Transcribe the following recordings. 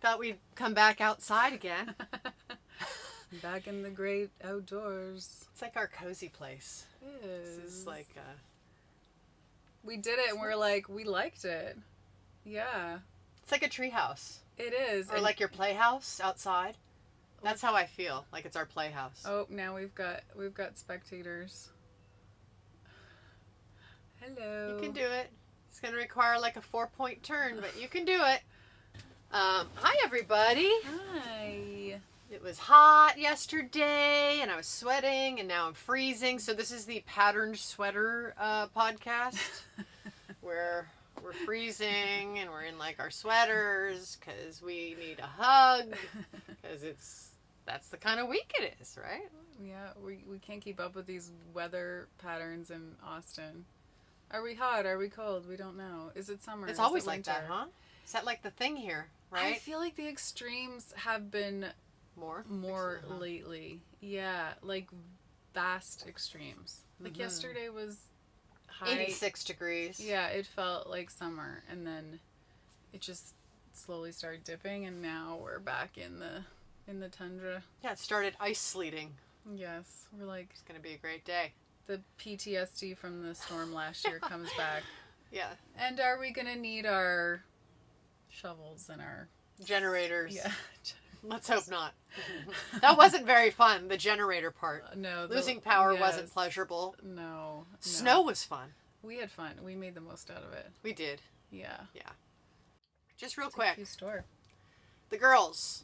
thought we'd come back outside again. Back in the great outdoors. It's like our cozy place. It is. This is like we did it and we're like, we liked it. Yeah. it's like a treehouse. It is. Or and like your playhouse outside. That's how I feel. Like it's our playhouse. Oh, now we've got spectators. Hello. You can do it. It's going to require like a 4-point turn, but you can do it. Hi, everybody. Hi. It was hot yesterday, and I was sweating, and now I'm freezing. So this is the Patterned Sweater podcast, where we're freezing, and we're in like our sweaters, because we need a hug, because that's the kind of week it is, right? Yeah, we can't keep up with these weather patterns in Austin. Are we hot? Are we cold? We don't know. Is it summer? It's Is always it like that, huh? Is that like the thing here, right? I feel like the extremes have been more lately. Yeah, like vast extremes. Like yesterday was high 86 degrees. Yeah, it felt like summer, and then it just slowly started dipping, and now we're back in the tundra. Yeah, it started ice sleeting. Yes, we're like, It's going to be a great day. the PTSD from the storm last year comes back. Yeah. And are we gonna need our shovels and our Generators. Yeah. Let's hope not. That wasn't very fun, the generator part. No. Losing power wasn't pleasurable. No. Snow was fun. We had fun. We made the most out of it. We did. Yeah. Yeah. Just real It's a quick. cute store. The girls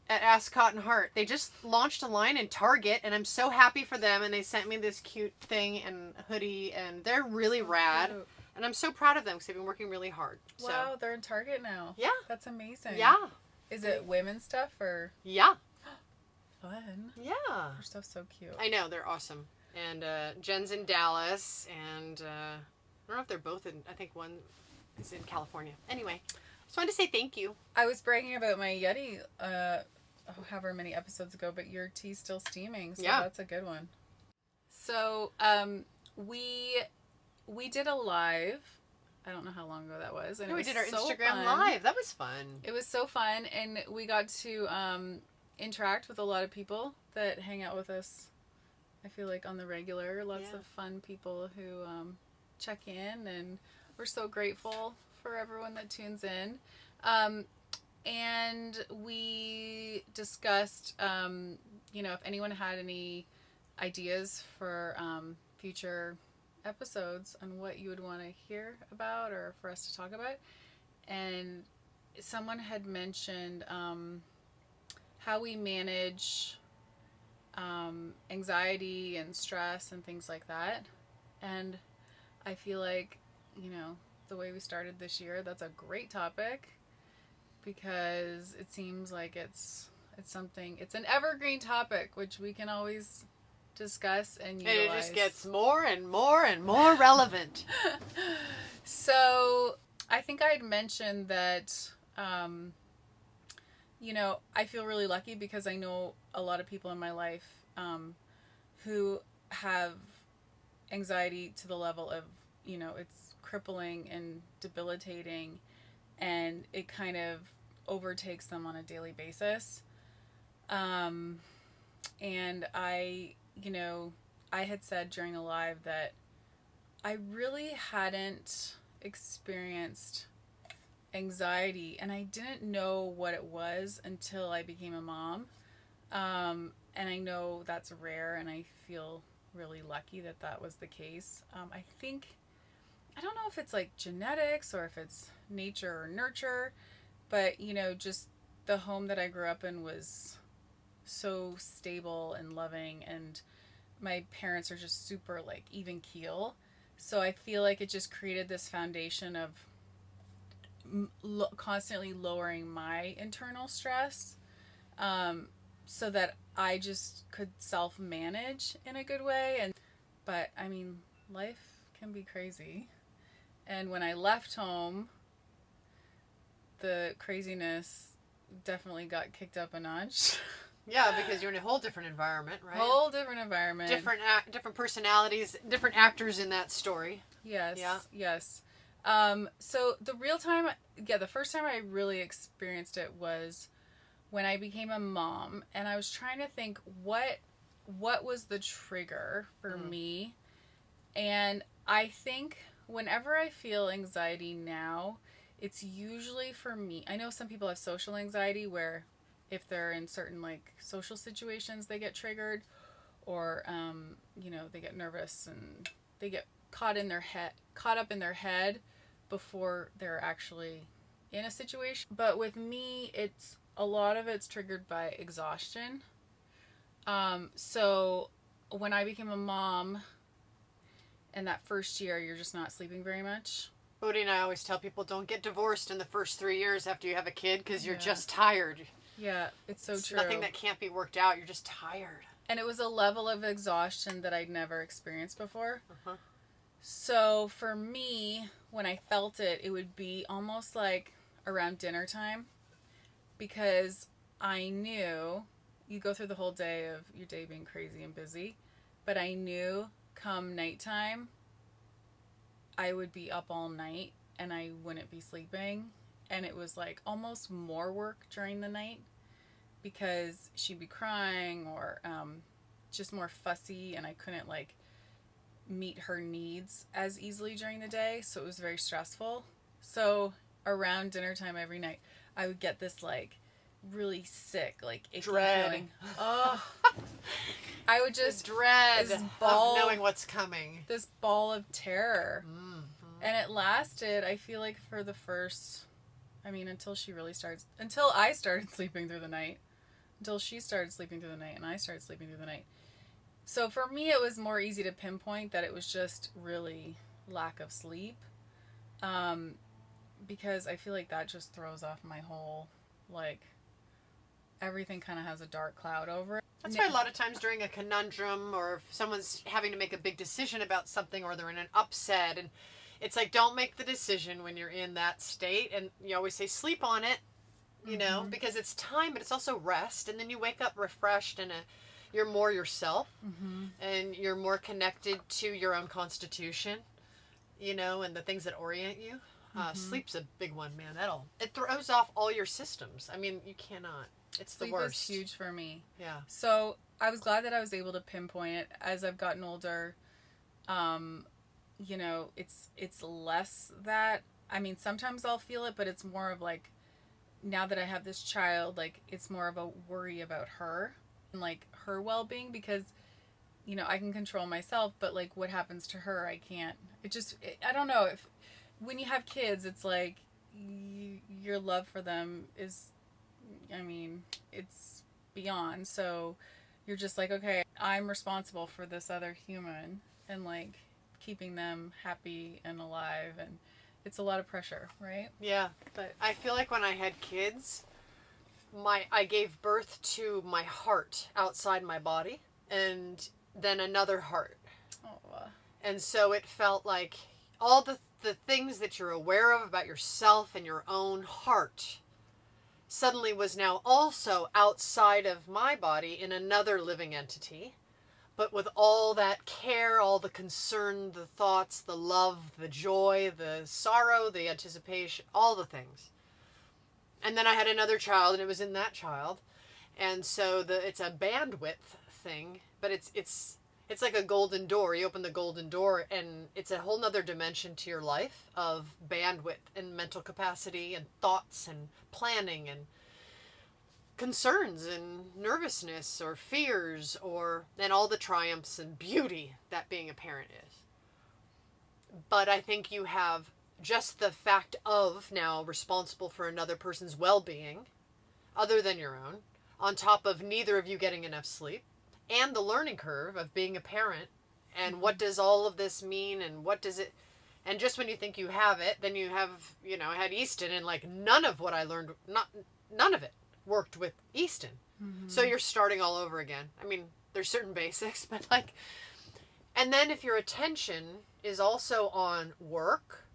at Ask Cotton Heart, they just launched a line in Target, and I'm so happy for them, and they sent me this cute thing and hoodie, and they're really rad. Cute. And I'm so proud of them because they've been working really hard. So. Wow, they're in Target now. Yeah. That's amazing. Yeah. Is it women's stuff or Yeah. fun? Yeah. Their stuff's so cute. I know, they're awesome. And Jen's in Dallas, and I don't know if they're both in, I think one is in California. Anyway, just wanted to say thank you. I was bragging about my Yeti however many episodes ago, but your tea's still steaming, so Yeah. that's a good one. So we did a live. I don't know how long ago that was. And we did our so Instagram fun. live. That was fun. It was so fun, and we got to interact with a lot of people that hang out with us, I feel like, on the regular. Lots of fun people who check in, and we're so grateful for everyone that tunes in. And we discussed, if anyone had any ideas for future episodes on what you would want to hear about or for us to talk about. And someone had mentioned how we manage anxiety and stress and things like that. And I feel like, the way we started this year, that's a great topic, because it seems like it's an evergreen topic, which we can always discuss and utilize. And it just gets more and more and more relevant. So I think I had mentioned that, I feel really lucky because I know a lot of people in my life who have anxiety to the level of, it's crippling and debilitating, and it kind of overtakes them on a daily basis. And I had said during the live that I really hadn't experienced anxiety, and I didn't know what it was until I became a mom. And I know that's rare, and I feel really lucky that was the case. I don't know if it's like genetics or if it's nature or nurture, but just the home that I grew up in was so stable and loving, and my parents are just super like even keel. So I feel like it just created this foundation of constantly lowering my internal stress, so that I just could self-manage in a good way. But I mean, life can be crazy. And when I left home, the craziness definitely got kicked up a notch. Yeah, because you're in a whole different environment, right? Whole different environment. Different personalities, different actors in that story. Yes. Yeah. Yes. So the first time I really experienced it was when I became a mom, and I was trying to think what was the trigger for me. And I think whenever I feel anxiety now, it's usually for me. I know some people have social anxiety where if they're in certain like social situations, they get triggered, or they get nervous and they get caught up in their head before they're actually in a situation. But with me, a lot of it's triggered by exhaustion. So when I became a mom, and that first year, you're just not sleeping very much. Bodhi and I always tell people, don't get divorced in the first 3 years after you have a kid, because you're just tired. Yeah, it's It's true. nothing that can't be worked out. You're just tired. And it was a level of exhaustion that I'd never experienced before. Uh-huh. So for me, when I felt it, it would be almost like around dinner time, because I knew you go through the whole day of your day being crazy and busy, but I knew come nighttime, I would be up all night and I wouldn't be sleeping. And it was like almost more work during the night because she'd be crying or just more fussy, and I couldn't like meet her needs as easily during the day. So it was very stressful. So around dinner time every night, I would get this like really sick, like icky dread feeling. Oh, I would just dread this of knowing what's coming. This ball of terror. Mm-hmm. And it lasted, I feel like, for the first, until I started sleeping through the night, until she started sleeping through the night, and I started sleeping through the night. So for me, it was more easy to pinpoint that it was just really lack of sleep. Because I feel like that just throws off my whole, like, everything kind of has a dark cloud over it. That's why a lot of times during a conundrum, or if someone's having to make a big decision about something, or they're in an upset, and it's like, don't make the decision when you're in that state. And you always say, sleep on it, you know, because it's time, but it's also rest. And then you wake up refreshed and you're more yourself, and you're more connected to your own constitution, you know, and the things that orient you. Sleep's a big one, man. It throws off all your systems. I mean, you cannot. It's Sleep the worst. is huge for me. Yeah. So I was glad that I was able to pinpoint it as I've gotten older. You know, it's less that, I mean, sometimes I'll feel it, but it's more of like, now that I have this child, like, it's more of a worry about her and like her well-being, because, you know, I can control myself, but like what happens to her, I can't. I don't know, if when you have kids, it's like your love for them is, I mean, it's beyond. So you're just like, okay, I'm responsible for this other human and like keeping them happy and alive, and it's a lot of pressure, right? Yeah. But I feel like when I had kids, I gave birth to my heart outside my body, and then another heart. And so it felt like all the things that you're aware of about yourself and your own heart suddenly was now also outside of my body in another living entity, but with all that care, all the concern, the thoughts, the love, the joy, the sorrow, the anticipation, all the things. And then I had another child, and it was in that child. And so it's a bandwidth thing, but it's like a golden door. You open the golden door, and it's a whole nother dimension to your life of bandwidth and mental capacity and thoughts and planning and concerns and nervousness or fears, and all the triumphs and beauty that being a parent is. But I think you have just the fact of now responsible for another person's well-being other than your own, on top of neither of you getting enough sleep, and the learning curve of being a parent, and what does all of this mean, and what does it, and just when you think you have it, then you have, you know, I had Easton, and like none of what I learned, none of it worked with Easton. So you're starting all over again. I mean, there's certain basics, but like, and then if your attention is also on work,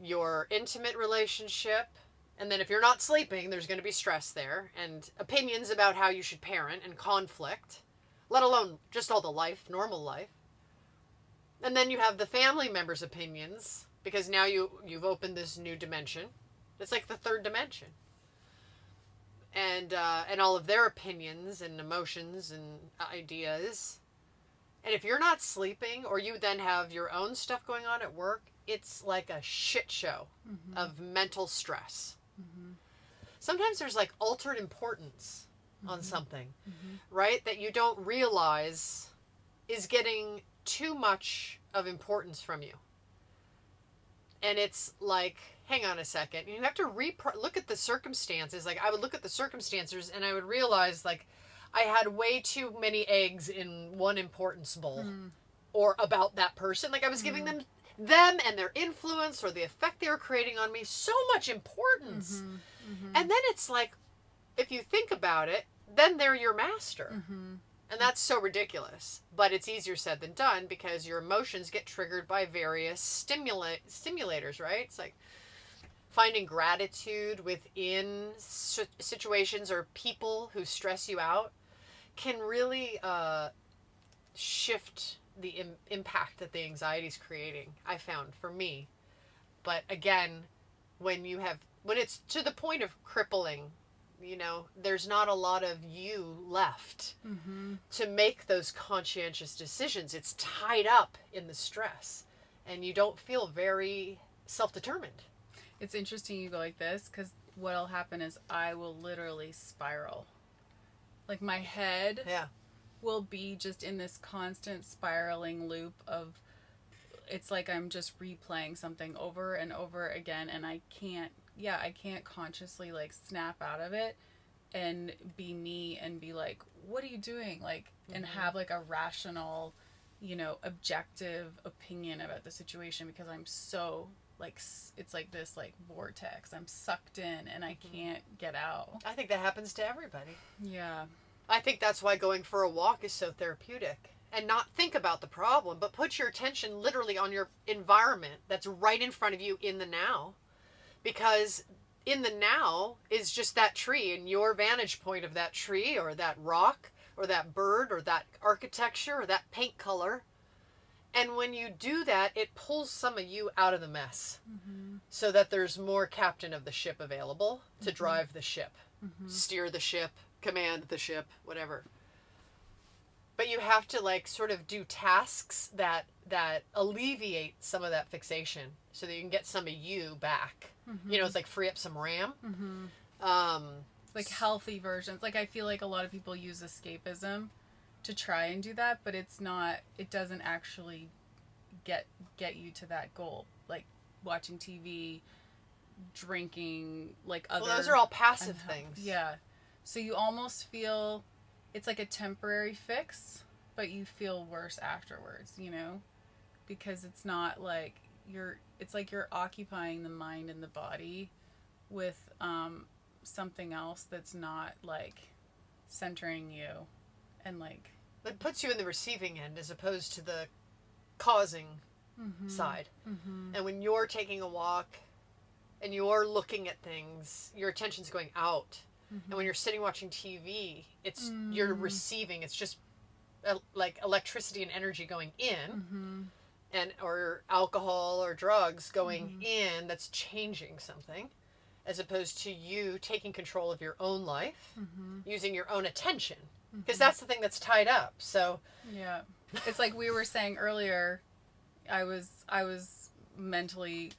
your intimate relationship, and then if you're not sleeping, there's going to be stress there, and opinions about how you should parent, and conflict, let alone just all the life, normal life. And then you have the family members' opinions because now you've opened this new dimension. It's like the third dimension. And all of their opinions and emotions and ideas. And if you're not sleeping, or you then have your own stuff going on at work, it's like a shit show of mental stress. Sometimes there's like altered importance on something, right? That you don't realize is getting too much of importance from you. And it's like, hang on a second. You have to look at the circumstances. Like, I would look at the circumstances and I would realize, like, I had way too many eggs in one importance bowl. Or about that person. Like, I was giving them and their influence or the effect they were creating on me so much importance. And then it's like, if you think about it, then they're your master. And that's so ridiculous. But it's easier said than done, because your emotions get triggered by various stimulators, right? It's like finding gratitude within situations or people who stress you out can really shift the impact that the anxiety is creating, I found, for me. But again, when it's to the point of crippling, you know, there's not a lot of you left to make those conscientious decisions. It's tied up in the stress, and you don't feel very self-determined. It's interesting you go like this, because what'll happen is I will literally spiral. Like, my head will be just in this constant spiraling loop of, it's like I'm just replaying something over and over again, and I can't consciously, like, snap out of it and be me and be like, what are you doing? Like, and have, like, a rational, you know, objective opinion about the situation, because I'm so, like, it's like this, like, vortex. I'm sucked in and I can't get out. I think that happens to everybody. Yeah. I think that's why going for a walk is so therapeutic. And not think about the problem, but put your attention literally on your environment that's right in front of you in the now. Because in the now is just that tree, and your vantage point of that tree or that rock or that bird or that architecture or that paint color. And when you do that, it pulls some of you out of the mess so that there's more captain of the ship available to drive the ship, steer the ship, command the ship, whatever. But you have to, like, sort of do tasks that alleviate some of that fixation so that you can get some of you back. You know, it's like free up some RAM. Like healthy versions. Like, I feel like a lot of people use escapism to try and do that, but it doesn't actually get you to that goal. Like watching TV, drinking, like other... Well, those are all passive things. Yeah. So you almost feel it's like a temporary fix, but you feel worse afterwards, you know? Because it's not like it's like you're occupying the mind and the body with something else that's not, like, centering you and, like... It puts you in the receiving end as opposed to the causing side. And when you're taking a walk and you're looking at things, your attention's going out. And when you're sitting watching TV, you're receiving. It's just like electricity and energy going in, and or alcohol or drugs going in that's changing something, as opposed to you taking control of your own life, using your own attention, because that's the thing that's tied up. So yeah, it's like we were saying earlier, I was mentally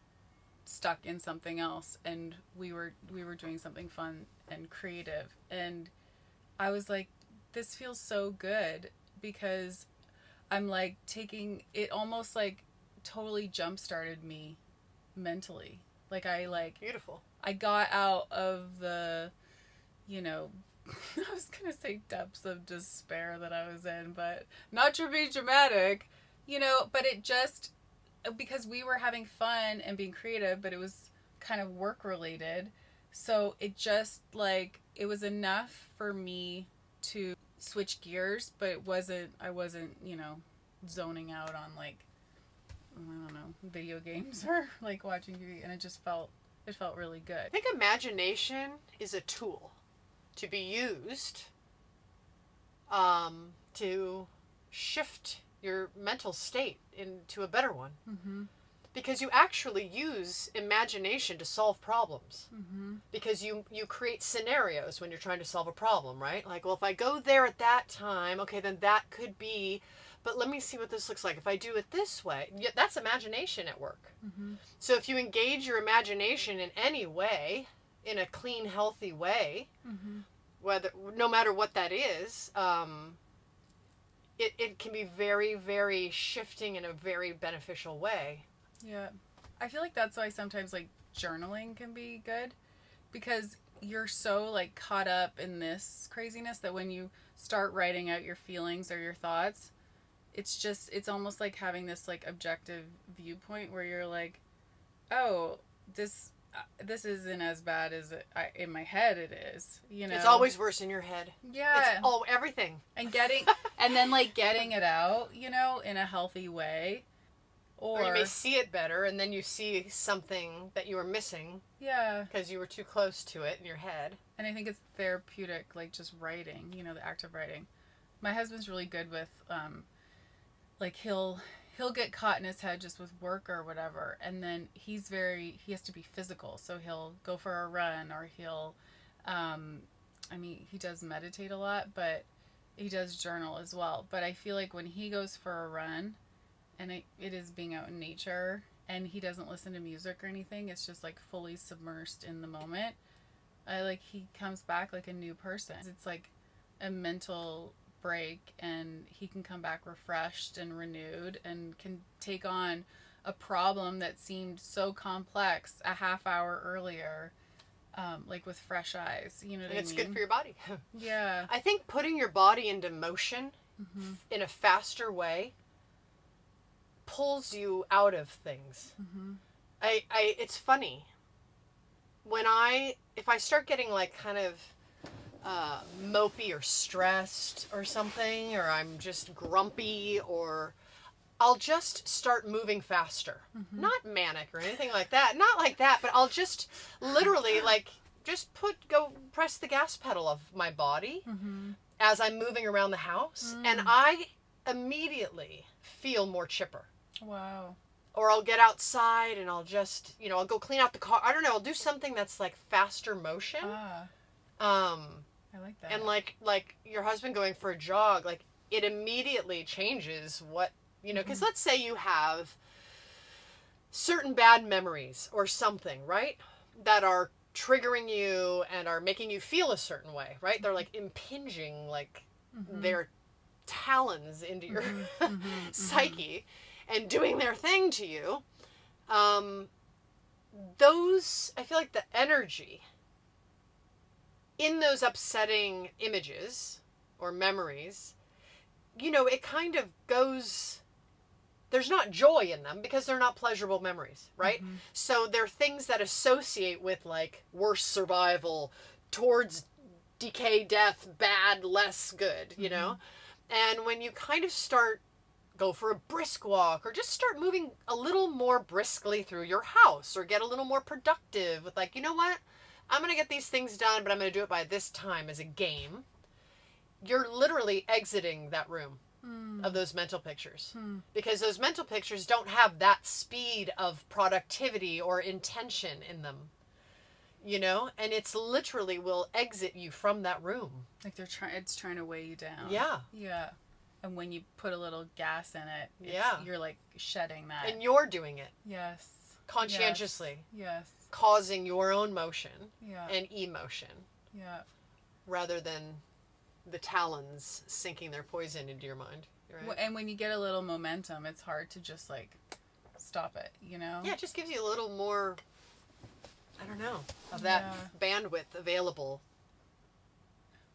stuck in something else, and we were doing something fun and creative, and I was like, this feels so good, because I'm like taking it, almost like totally jump started me mentally. Like, beautiful. I got out of the, you know, I was gonna say depths of despair that I was in, but not to be dramatic, you know, but it just, because we were having fun and being creative, but it was kind of work related. So it just, like, it was enough for me to switch gears, but I wasn't, you know, zoning out on, like, I don't know, video games or, like, watching TV, and it felt really good. I think imagination is a tool to be used to shift your mental state into a better one. Because you actually use imagination to solve problems. Mm-hmm. Because you create scenarios when you're trying to solve a problem, right? Like, well, if I go there at that time, okay, then that could be, but let me see what this looks like. If I do it this way, that's imagination at work. Mm-hmm. So if you engage your imagination in any way, in a clean, healthy way, mm-hmm. No matter what that is, it can be very, very shifting in a very beneficial way. Yeah. I feel like that's why sometimes, like, journaling can be good, because you're so, like, caught up in this craziness that when you start writing out your feelings or your thoughts, it's almost like having this, like, objective viewpoint where you're like, oh, this isn't as bad as in my head it is, you know? It's always worse in your head. Yeah. It's everything. And then, like, getting it out, you know, in a healthy way. Or you may see it better, and then you see something that you were missing. Yeah. Because you were too close to it in your head. And I think it's therapeutic, like, just writing, you know, the act of writing. My husband's really good with, like, he'll get caught in his head just with work or whatever, and then he has to be physical, so he'll go for a run, or he'll, he does meditate a lot, but he does journal as well. But I feel like when he goes for a run, and it is being out in nature, and he doesn't listen to music or anything, it's just, like, fully submersed in the moment, he comes back like a new person. It's like a mental break, and he can come back refreshed and renewed, and can take on a problem that seemed so complex a half hour earlier, like, with fresh eyes, you know what I mean? It's good for your body. Yeah. I think putting your body into motion mm-hmm. in a faster way pulls you out of things. Mm-hmm. It's funny. If I start getting, like, kind of mopey or stressed or something, or I'm just grumpy, or I'll just start moving faster. Mm-hmm. Not manic or anything like that. Not like that, but I'll just literally, like, go press the gas pedal of my body mm-hmm. as I'm moving around the house, and I immediately feel more chipper. Wow. Or I'll get outside and I'll just, I'll go clean out the car. I don't know. I'll do something that's, like, faster motion. I like that. And like your husband going for a jog, like, it immediately changes what, because mm-hmm. let's say you have certain bad memories or something, right? That are triggering you and are making you feel a certain way, right? They're, like, impinging, like, mm-hmm. their talons into your mm-hmm. mm-hmm. psyche and doing their thing to you. Those, I feel like the energy in those upsetting images or memories, it kind of goes, there's not joy in them because they're not pleasurable memories, right? Mm-hmm. So they're things that associate with, like, worse survival, towards decay, death, bad, less good, you know? And when you kind of go for a brisk walk, or just start moving a little more briskly through your house, or get a little more productive with, like, you know what? I'm going to get these things done, but I'm going to do it by this time as a game. You're literally exiting that room of those mental pictures. Because those mental pictures don't have that speed of productivity or intention in them. And it's literally will exit you from that room. Like, it's trying to weigh you down. Yeah. Yeah. And when you put a little gas in it, you're, like, shedding that. And you're doing it. Yes. Conscientiously. Yes. Causing your own motion and emotion. Yeah. Rather than the talons sinking their poison into your mind. Right? And when you get a little momentum, it's hard to just, like, stop it, Yeah, it just gives you a little more, I don't know, of that bandwidth available.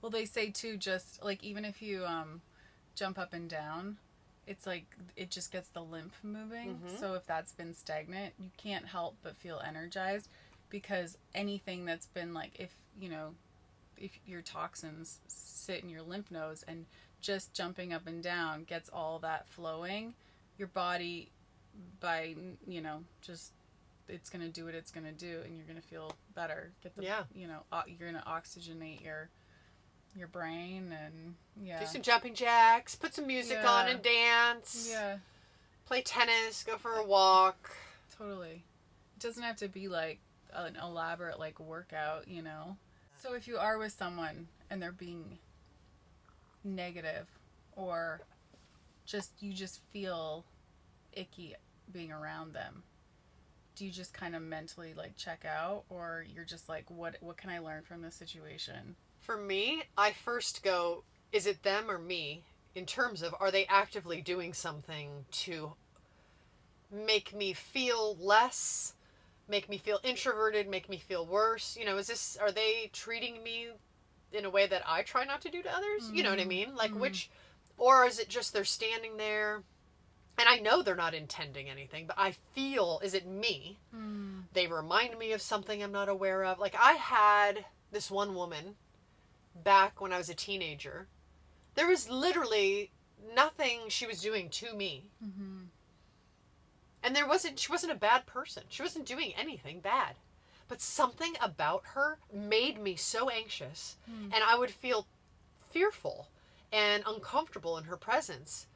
Well, they say, too, just, like, even if you jump up and down, it's like it just gets the lymph moving. Mm-hmm. So if that's been stagnant, you can't help but feel energized, because anything that's been, like, if your toxins sit in your lymph nodes, and just jumping up and down gets all that flowing, your body, by, just, it's going to do what it's going to do, and you're going to feel better. You're going to oxygenate your brain, and do some jumping jacks, put some music on and dance. Yeah. Play tennis, go for a walk. Totally. It doesn't have to be like an elaborate like workout, you know? So if you are with someone and they're being negative or you just feel icky being around them, do you just kind of mentally like check out, or you're just like, what can I learn from this situation? For me, I first go, is it them or me? In terms of, are they actively doing something to make me feel less, make me feel introverted, make me feel worse? You know, are they treating me in a way that I try not to do to others? Mm-hmm. You know what I mean? Like or is it just they're standing there and I know they're not intending anything, but I feel, is it me? They remind me of something I'm not aware of. Like I had this one woman back when I was a teenager. There was literally nothing she was doing to me. Mm-hmm. And she wasn't a bad person. She wasn't doing anything bad. But something about her made me so anxious. And I would feel fearful and uncomfortable in her presence.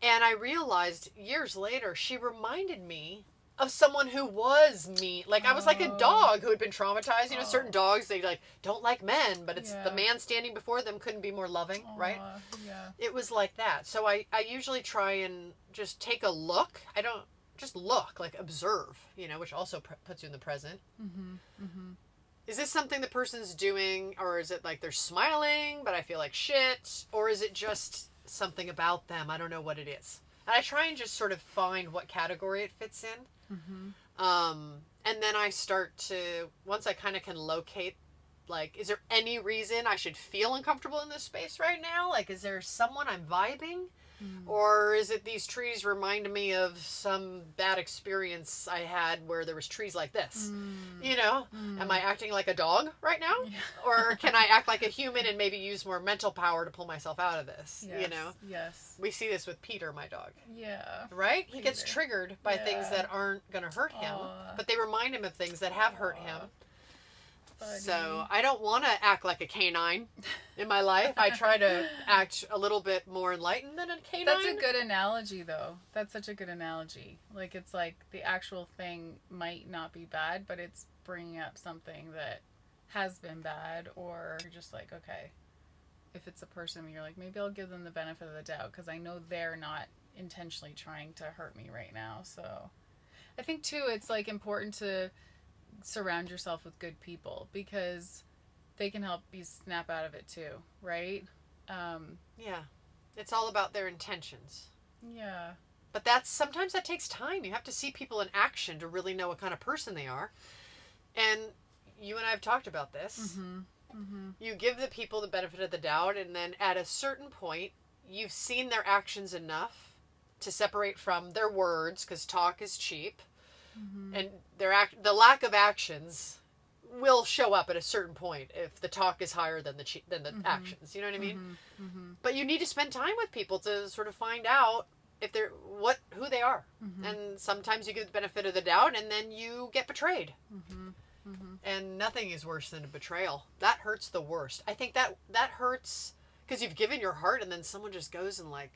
And I realized years later, she reminded me of someone who was me. Like, I was like a dog who had been traumatized. You know, certain dogs, they like don't like men, but it's the man standing before them couldn't be more loving, right? Yeah. It was like that. So I usually try and just take a look. I don't just look, like observe, you know, which also puts you in the present. Mm-hmm. Mm-hmm. Is this something the person's doing, or is it like they're smiling, but I feel like shit? Or is it just something about them? I don't know what it is. And I try and just sort of find what category it fits in. Mm-hmm. And then I start to, once I kind of can locate, like, is there any reason I should feel uncomfortable in this space right now? Like, is there someone I'm vibing? Or is it these trees remind me of some bad experience I had where there was trees like this? You know? Am I acting like a dog right now? Yeah. Or can I act like a human and maybe use more mental power to pull myself out of this? Yes. You know? Yes. We see this with Peter, my dog. Yeah. Right? He gets triggered by things that aren't going to hurt him, but they remind him of things that have hurt him. Buddy. So I don't want to act like a canine in my life. I try to act a little bit more enlightened than a canine. That's a good analogy, though. That's such a good analogy. Like, it's like the actual thing might not be bad, but it's bringing up something that has been bad, or you're just like, okay, if it's a person, you're like, maybe I'll give them the benefit of the doubt because I know they're not intentionally trying to hurt me right now. So I think, too, it's like important to surround yourself with good people because they can help you snap out of it too, right? Yeah, it's all about their intentions. Yeah, but sometimes that takes time. You have to see people in action to really know what kind of person they are. And you and I have talked about this. You give the people the benefit of the doubt, and then at a certain point you've seen their actions enough to separate from their words, because talk is cheap. And the lack of actions will show up at a certain point if the talk is higher than the actions. You know what I mean? But you need to spend time with people to sort of find out if they're who they are. And sometimes you give the benefit of the doubt, and then you get betrayed. And nothing is worse than a betrayal. That hurts the worst. I think that hurts because you've given your heart, and then someone just goes and like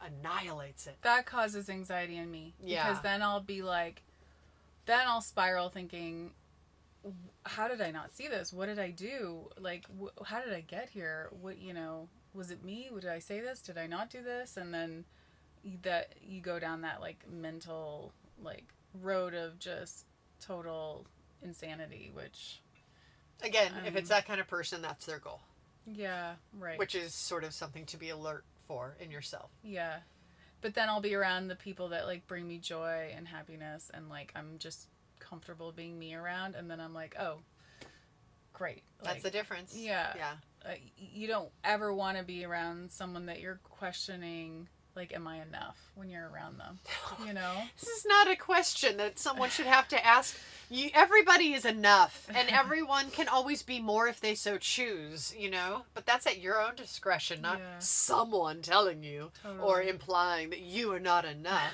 annihilates it. That causes anxiety in me. Yeah. Because then I'll be like. Then I'll spiral thinking, how did I not see this? What did I do? Like, how did I get here? What, you know, was it me? Did I say this? Did I not do this? And then you go down that, like, mental, like, road of just total insanity, which... Again, if it's that kind of person, that's their goal. Yeah, right. Which is sort of something to be alert for in yourself. Yeah. But then I'll be around the people that, like, bring me joy and happiness, and, like, I'm just comfortable being me around, and then I'm like, oh, great. Like, that's the difference. Yeah. Yeah. You don't ever want to be around someone that you're questioning, like, am I enough when you're around them? You know? This is not a question that someone should have to ask. Everybody is enough, and everyone can always be more if they so choose, you know? But that's at your own discretion, not someone telling you or implying that you are not enough.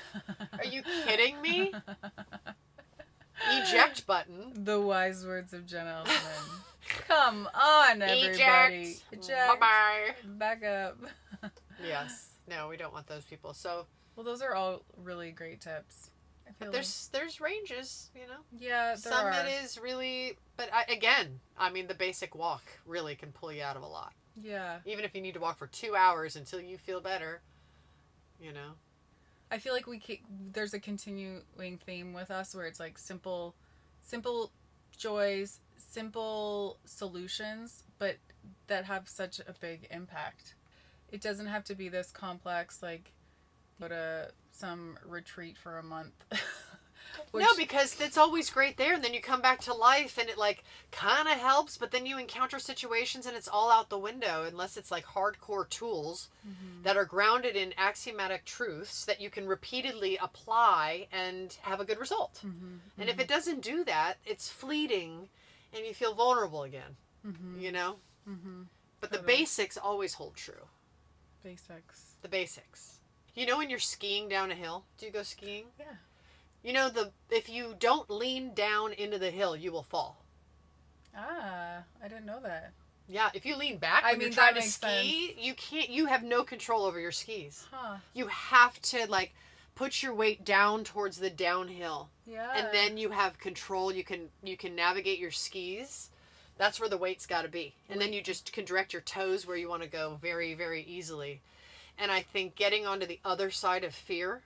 Are you kidding me? Eject button. The wise words of Jenna Elfman. Come on, everybody. Eject. Bye-bye. Back up. Yes. No, we don't want those people. So, well, those are all really great tips. feel There's ranges, you know. Yeah, Some it is really, but I mean, the basic walk really can pull you out of a lot. Yeah. Even if you need to walk for 2 hours until you feel better, you know. I feel like there's a continuing theme with us where it's like simple joys, simple solutions, but that have such a big impact. It doesn't have to be this complex, like go to some retreat for a month. No, because it's always great there, and then you come back to life, and it like kind of helps, but then you encounter situations, and it's all out the window unless it's like hardcore tools that are grounded in axiomatic truths that you can repeatedly apply and have a good result. And if it doesn't do that, it's fleeting, and you feel vulnerable again. You know. But the basics always hold true. Basics. The basics. You know, when you're skiing down a hill, do you go skiing? Yeah. You know, if you don't lean down into the hill, you will fall. Ah, I didn't know that. Yeah, if you lean back when you're trying to ski, you have no control over your skis. Huh. You have to like put your weight down towards the downhill. Yeah. And then you have control. You can navigate your skis. That's where the weight's got to be. And then you just can direct your toes where you want to go very, very easily. And I think getting onto the other side of fear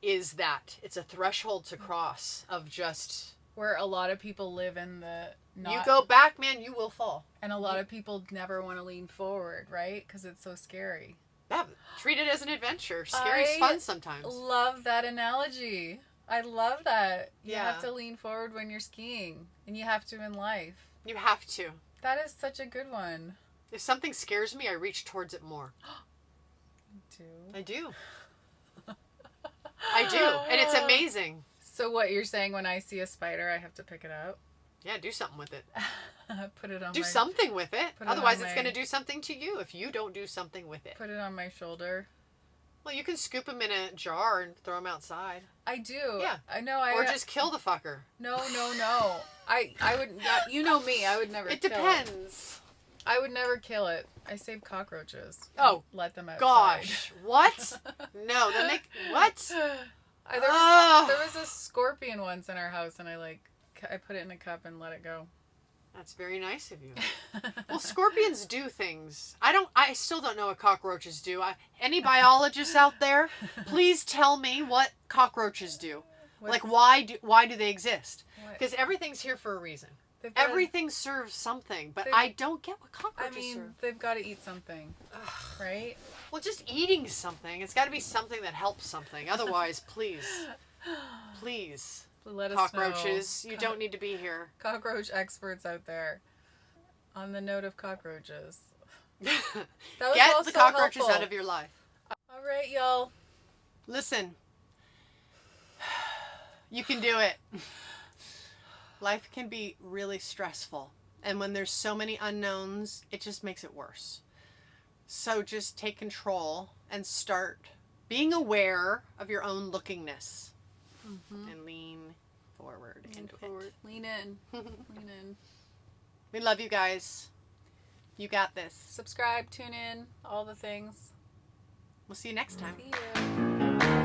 is that. It's a threshold to cross of just... Where a lot of people live in the... You go back, man, you will fall. And a lot of people never want to lean forward, right? Because it's so scary. Yeah, treat it as an adventure. Scary's fun sometimes. Love that analogy. I love that. You Yeah. have to lean forward when you're skiing. And you have to in life. You have to. That is such a good one. If something scares me, I reach towards it more. You I do. I do. And it's amazing. So what you're saying, when I see a spider, I have to pick it up? Yeah, do something with it. Put it on Do my... something with it. Put it Otherwise, on it's my- going to do something to you if you don't do something with it. Put it on my shoulder. Well, you can scoop them in a jar and throw them outside. I do. Yeah. I know. Or just kill the fucker. No. I would not... You know me. I would never It kill depends. I would never kill it. I save cockroaches. Oh, let them outside. Gosh. What? No. Then they... What? There was a scorpion once in our house, and I put it in a cup and let it go. That's very nice of you. Well, scorpions do things. I still don't know what cockroaches do. Any biologists out there, please tell me what cockroaches do. Why do they exist? Because everything's here for a reason. Everything serves something, but I don't get what cockroaches serve. They've got to eat something, right? Well, just eating something. It's got to be something that helps something. Otherwise, please, Let us cockroaches, know. you don't need to be here. Cockroach experts out there. On the note of cockroaches. That was Get all the so cockroaches helpful. out of your life. All right, y'all. Listen, you can do it. Life can be really stressful. And when there's so many unknowns, it just makes it worse. So just take control and start being aware of your own lookingness. And lean forward into it. Lean in. Lean in. We love you guys. You got this. Subscribe, tune in, all the things. We'll see you next time. See ya.